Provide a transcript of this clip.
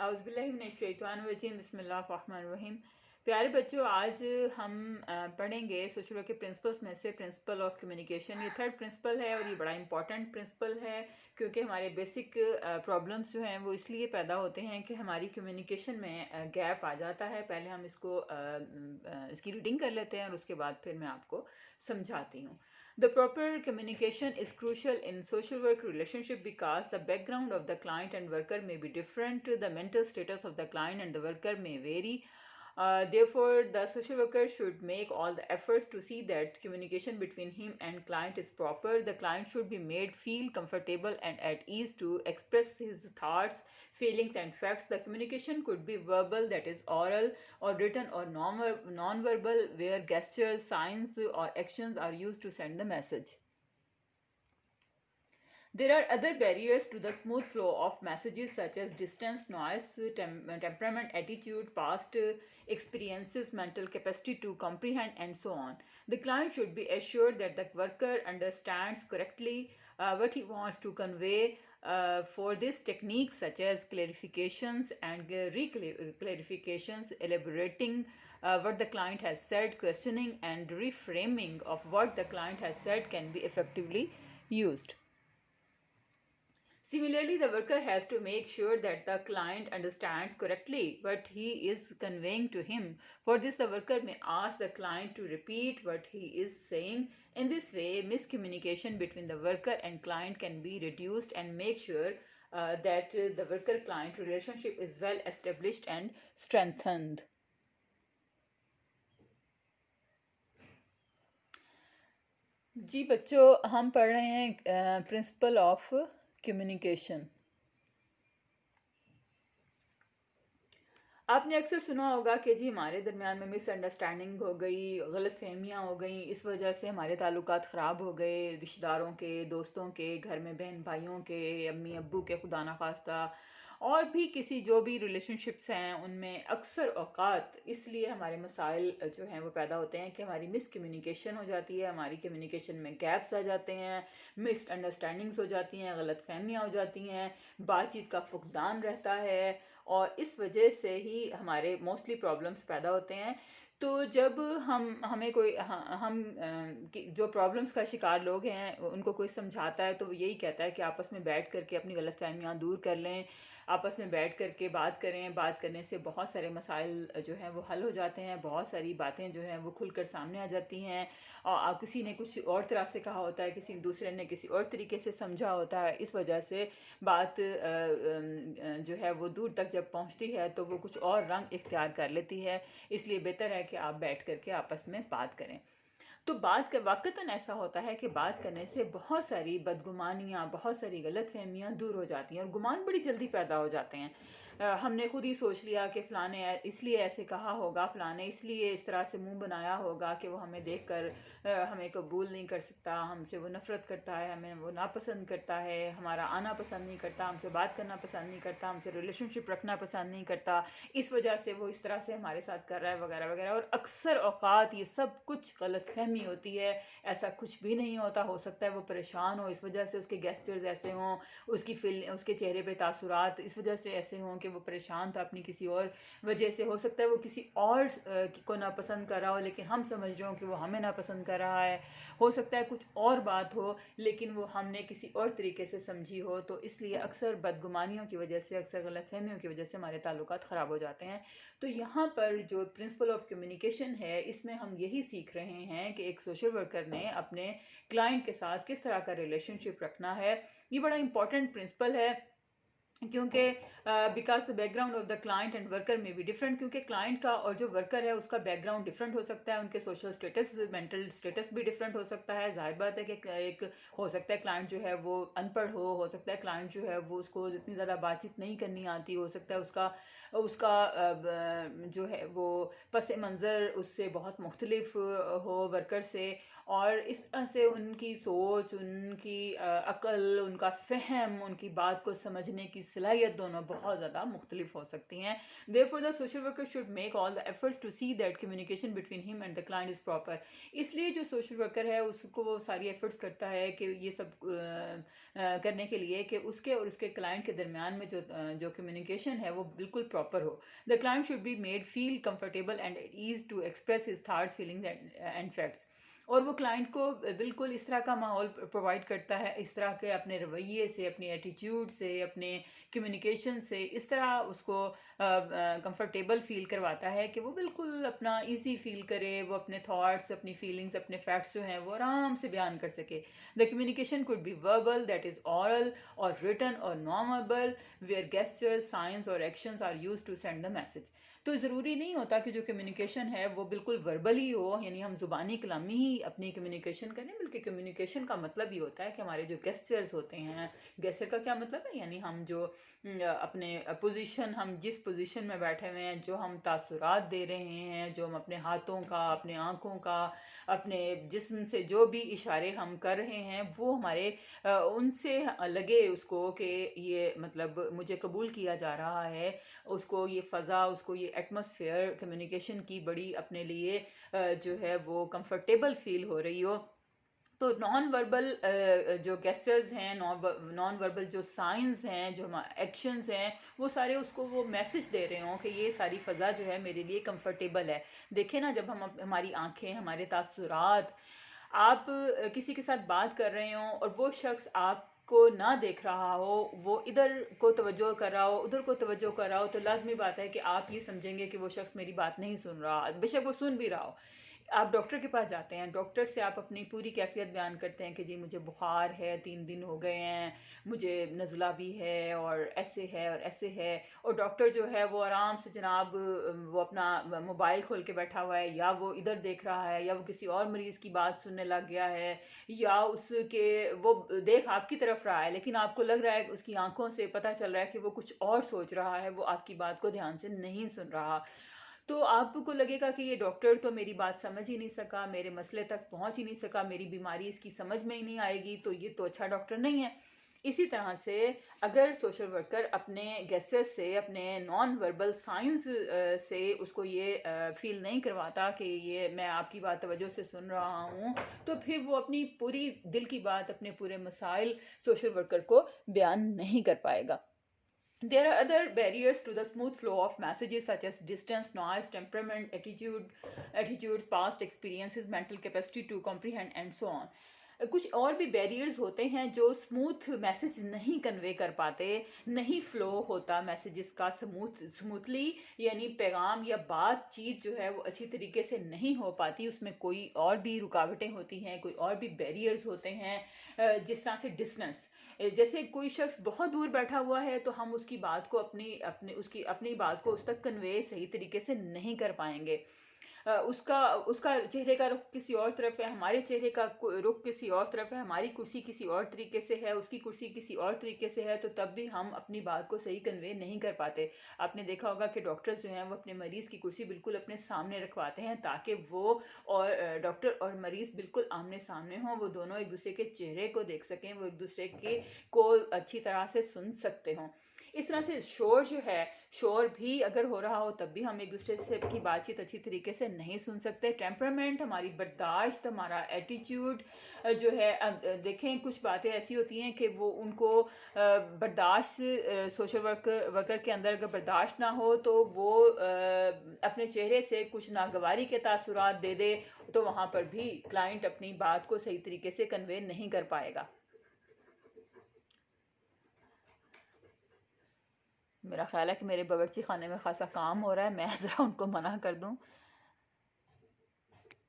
اعوذ باللہ من الشیطان الرجیم، بسم اللہ الرحمن الرحیم۔ پیارے بچوں، آج ہم پڑھیں گے سوشل ورک کے پرنسپلس میں سے پرنسپل آف کمیونیکیشن۔ یہ تھرڈ پرنسپل ہے اور یہ بڑا امپورٹنٹ پرنسپل ہے، کیونکہ ہمارے بیسک پرابلمس جو ہیں وہ اس لیے پیدا ہوتے ہیں کہ ہماری کمیونیکیشن میں گیپ آ جاتا ہے۔ پہلے ہم اس کی ریڈنگ کر لیتے ہیں اور اس کے بعد پھر میں آپ کو سمجھاتی ہوں۔ The proper communication is crucial in social work relationship because the background of the client and worker may be different. The mental status of the client and the worker may vary. Therefore, the social worker should make all the efforts to see that communication between him and client is proper. The client should be made feel comfortable and at ease to express his thoughts, feelings and facts. The communication could be verbal, that is oral, or written, or non-verbal, where gestures, signs or actions are used to send the message. There are other barriers to the smooth flow of messages such as distance, noise, temperament, attitude, past experiences, mental capacity to comprehend, and so on. The client should be assured that the worker understands correctly what he wants to convey. For this, techniques such as clarifications and reclarifications, elaborating what the client has said, questioning and reframing of what the client has said can be effectively used. Similarly, the worker has to make sure that the client understands correctly what he is conveying to him. For this, the worker may ask the client to repeat what he is saying. In this way, miscommunication between the worker and client can be reduced and make sure that the worker-client relationship is well established and strengthened. جی بچوں، ہم پڑھ رہے ہیں principle of communication. آپ نے اکثر سنا ہوگا کہ جی ہمارے درمیان میں مس انڈرسٹینڈنگ ہو گئی، غلط فہمیاں ہو گئیں، اس وجہ سے ہمارے تعلقات خراب ہو گئے، رشتہ داروں کے، دوستوں کے، گھر میں بہن بھائیوں کے، امی ابو کے، خدا نخواستہ، اور بھی کسی جو بھی ریلیشن شپس ہیں ان میں اکثر اوقات اس لیے ہمارے مسائل جو ہیں وہ پیدا ہوتے ہیں کہ ہماری مس کمیونیکیشن ہو جاتی ہے، ہماری کمیونیکیشن میں گیپس آ جاتے ہیں، مس انڈرسٹینڈنگس ہو جاتی ہیں، غلط فہمیاں ہو جاتی ہیں، بات چیت کا فقدان رہتا ہے، اور اس وجہ سے ہی ہمارے موسٹلی پرابلمس پیدا ہوتے ہیں۔ تو جب ہمیں کوئی ہم جو پرابلمس کا شکار لوگ ہیں ان کو کوئی سمجھاتا ہے تو وہ یہی کہتا ہے کہ آپس میں بیٹھ کر کے اپنی غلط فہمیاں دور کر لیں، آپس میں بیٹھ کر کے بات کریں، بات کرنے سے بہت سارے مسائل جو ہیں وہ حل ہو جاتے ہیں، بہت ساری باتیں جو ہیں وہ کھل کر سامنے آ جاتی ہیں، اور کسی نے کچھ اور طرح سے کہا ہوتا ہے، کسی دوسرے نے کسی اور طریقے سے سمجھا ہوتا ہے، اس وجہ سے بات جو ہے وہ دور تک جب پہنچتی ہے تو وہ کچھ اور رنگ اختیار کر لیتی ہے۔ اس لیے بہتر ہے کہ آپ بیٹھ کر کے آپس میں بات کریں۔ تو بات کا واقعتاً ایسا ہوتا ہے کہ بات کرنے سے بہت ساری بدگمانیاں، بہت ساری غلط فہمیاں دور ہو جاتی ہیں اور گمان بڑی جلدی پیدا ہو جاتے ہیں۔ ہم نے خود ہی سوچ لیا کہ فلاں نے اس لیے ایسے کہا ہوگا، فلاں نے اس لیے اس طرح سے منہ بنایا ہوگا کہ وہ ہمیں دیکھ کر ہمیں قبول نہیں کر سکتا، ہم سے وہ نفرت کرتا ہے، ہمیں وہ ناپسند کرتا ہے، ہمارا آنا پسند نہیں کرتا، ہم سے بات کرنا پسند نہیں کرتا، ہم سے ریلیشن شپ رکھنا پسند نہیں کرتا، اس وجہ سے وہ اس طرح سے ہمارے ساتھ کر رہا ہے وغیرہ وغیرہ۔ اور اکثر اوقات یہ سب کچھ غلط فہمی ہوتی ہے، ایسا کچھ بھی نہیں ہوتا۔ ہو سکتا ہے وہ پریشان ہو، اس وجہ سے اس کے گیسچرز ایسے ہوں، اس کے چہرے پہ تاثرات اس وجہ سے ایسے ہوں کہ وہ پریشان تھا اپنی کسی اور وجہ سے، ہو سکتا ہے وہ کسی اور کو ناپسند کر رہا ہو لیکن ہم سمجھ رہے ہوں کہ وہ ہمیں ناپسند کر رہا ہے، ہو سکتا ہے کچھ اور بات ہو لیکن وہ ہم نے کسی اور طریقے سے سمجھی ہو۔ تو اس لیے اکثر بدگمانیوں کی وجہ سے، اکثر غلط فہمیوں کی وجہ سے ہمارے تعلقات خراب ہو جاتے ہیں۔ تو یہاں پر جو پرنسپل آف کمیونیکیشن ہے اس میں ہم یہی سیکھ رہے ہیں کہ ایک سوشل ورکر نے اپنے کلائنٹ کے ساتھ کس طرح کا ریلیشن شپ رکھنا ہے۔ یہ بڑا امپورٹنٹ پرنسپل ہے کیونکہ because the back ground of the client and worker میں بھی ڈفرینٹ، کیونکہ کلائنٹ کا اور جو ورکر ہے اس کا بیک گراؤنڈ ڈفرینٹ ہو سکتا ہے، ان کے سوشل اسٹیٹس، مینٹل اسٹیٹس بھی ڈفرینٹ ہو سکتا ہے۔ ظاہر بات ہے کہ ایک ہو سکتا ہے کلائنٹ جو ہے وہ ان پڑھ ہو سکتا ہے کلائنٹ جو ہے وہ اس کو اتنی زیادہ بات چیت نہیں کرنی آتی، ہو سکتا ہے اس کا جو ہے وہ پس منظر اس سے بہت مختلف ہو ورکر سے، اور اس طرح سے ان کی سوچ، ان کی عقل، ان کا فہم، ان کی بات کو سمجھنے کی صلاحیت دونوں بہت زیادہ مختلف ہو سکتی ہیں. Therefore the social worker should make all the efforts to see that communication between him and the client is proper. اس لیے جو سوشل ورکر ہے اس کو وہ ساری ایفرٹس کرتا ہے کہ یہ سب کرنے کے لیے کہ اس کے اور اس کے کلائنٹ کے درمیان میں جو کمیونیکیشن ہے وہ بالکل پراپر ہو. The client should be made feel comfortable and as to express his thoughts feelings and facts. اور وہ کلائنٹ کو بالکل اس طرح کا ماحول پرووائڈ کرتا ہے، اس طرح کے اپنے رویے سے، اپنی ایٹیٹیوڈ سے، اپنے کمیونیکیشن سے اس طرح اس کو کمفرٹیبل فیل کرواتا ہے کہ وہ بالکل اپنا ایزی فیل کرے، وہ اپنے تھاٹس، اپنی فیلنگز، اپنے فیکٹس جو ہیں وہ آرام سے بیان کر سکے. The communication could be verbal, that is oral, or written or non-verbal, where gestures, signs اور actions are used to send the message. تو ضروری نہیں ہوتا کہ جو کمیونیکیشن ہے وہ بالکل وربل ہی ہو، یعنی ہم زبانی کلامی ہی اپنی کمیونیکیشن کریں، بلکہ کمیونیکیشن کا مطلب یہ ہوتا ہے کہ ہمارے جو گیسچرز ہوتے ہیں، گیسچر کا کیا مطلب ہے، یعنی ہم جو اپنے پوزیشن، ہم جس پوزیشن میں بیٹھے ہوئے ہیں، جو ہم تاثرات دے رہے ہیں، جو ہم اپنے ہاتھوں کا، اپنے آنکھوں کا، اپنے جسم سے جو بھی اشارے ہم کر رہے ہیں وہ ہمارے ان سے لگے اس کو کہ یہ مطلب مجھے قبول کیا جا رہا ہے، اس کو یہ فضا، اس کو یہ ایٹماسفیئر کمیونیکیشن کی بڑی اپنے لیے جو ہے وہ کمفرٹیبل فیل ہو رہی ہو. تو نان وربل جو گیسچرز ہیں، نان وربل جو سائنز ہیں، جو ایکشنز ہیں، وہ سارے اس کو وہ میسج دے رہے ہوں کہ یہ ساری فضا جو ہے میرے لیے کمفرٹیبل ہے. دیکھیں نا، جب ہماری آنکھیں، ہمارے تاثرات، آپ کسی کے ساتھ بات کر رہے ہوں اور وہ شخص آپ کو نہ دیکھ رہا ہو، وہ ادھر کو توجہ کر رہا ہو، ادھر کو توجہ کر رہا ہو، تو لازمی بات ہے کہ آپ یہ سمجھیں گے کہ وہ شخص میری بات نہیں سن رہا، بے شک وہ سن بھی رہا ہو. آپ ڈاکٹر کے پاس جاتے ہیں، ڈاکٹر سے آپ اپنی پوری کیفیت بیان کرتے ہیں کہ جی مجھے بخار ہے، 3 دن ہو گئے ہیں، مجھے نزلہ بھی ہے اور ایسے ہے اور ایسے ہے، اور ڈاکٹر جو ہے وہ آرام سے جناب وہ اپنا موبائل کھول کے بیٹھا ہوا ہے، یا وہ ادھر دیکھ رہا ہے، یا وہ کسی اور مریض کی بات سننے لگ گیا ہے، یا اس کے وہ دیکھ آپ کی طرف رہا ہے لیکن آپ کو لگ رہا ہے کہ اس کی آنکھوں سے پتہ چل رہا ہے کہ وہ کچھ اور سوچ رہا ہے، وہ آپ کی بات کو دھیان سے نہیں سن رہا. تو آپ کو لگے گا کہ یہ ڈاکٹر تو میری بات سمجھ ہی نہیں سکا، میرے مسئلے تک پہنچ ہی نہیں سکا، میری بیماری اس کی سمجھ میں ہی نہیں آئے گی، تو یہ تو اچھا ڈاکٹر نہیں ہے. اسی طرح سے اگر سوشل ورکر اپنے گیسچر سے، اپنے نان وربل سائنس سے اس کو یہ فیل نہیں کرواتا کہ یہ میں آپ کی بات توجہ سے سن رہا ہوں، تو پھر وہ اپنی پوری دل کی بات، اپنے پورے مسائل سوشل ورکر کو بیان نہیں کر پائے گا. There are other barriers to the smooth flow of messages such as distance, noise, temperament, attitudes, past experiences, mental capacity to comprehend and so on. کچھ اور بھی بیریئرز ہوتے ہیں جو اسموتھ میسج نہیں کنوے کر پاتے، نہیں فلو ہوتا میسیجز کا سموتھلی، یعنی پیغام یا بات چیت جو ہے وہ اچھی طریقے سے نہیں ہو پاتی، اس میں کوئی اور بھی رکاوٹیں ہوتی ہیں، کوئی اور بھی بیریئرز ہوتے ہیں. جس طرح سے ڈسٹنس، جیسے کوئی شخص بہت دور بیٹھا ہوا ہے تو ہم اس کی بات کو اپنی بات کو اس تک کنوے صحیح طریقے سے نہیں کر پائیں گے. اس کا چہرے کا رخ کسی اور طرف ہے، ہمارے چہرے کا رخ کسی اور طرف ہے، ہماری کرسی کسی اور طریقے سے ہے، اس کی کرسی کسی اور طریقے سے ہے، تو تب بھی ہم اپنی بات کو صحیح کنوے نہیں کر پاتے. آپ نے دیکھا ہوگا کہ ڈاکٹرز جو ہیں وہ اپنے مریض کی کرسی بالکل اپنے سامنے رکھواتے ہیں تاکہ وہ اور ڈاکٹر اور مریض بالکل آمنے سامنے ہوں، وہ دونوں ایک دوسرے کے چہرے کو دیکھ سکیں، وہ ایک دوسرے کو اچھی طرح سے سن سکتے ہوں. اس طرح سے شور جو ہے، شور بھی اگر ہو رہا ہو تب بھی ہم ایک دوسرے سے کی بات چیت اچھی طریقے سے نہیں سن سکتے. ٹیمپرامنٹ، ہماری برداشت، ہمارا ایٹیٹیوڈ جو ہے، دیکھیں کچھ باتیں ایسی ہوتی ہیں کہ وہ ان کو برداشت، سوشل ورکر کے اندر اگر برداشت نہ ہو تو وہ اپنے چہرے سے کچھ ناگواری کے تاثرات دے دے، تو وہاں پر بھی کلائنٹ اپنی بات کو صحیح طریقے سے کنوے نہیں کر پائے گا. میرا خیال ہے کہ میرے باورچی خانے میں خاصا کام ہو رہا ہے، میں ذرا ان کو منع کر دوں.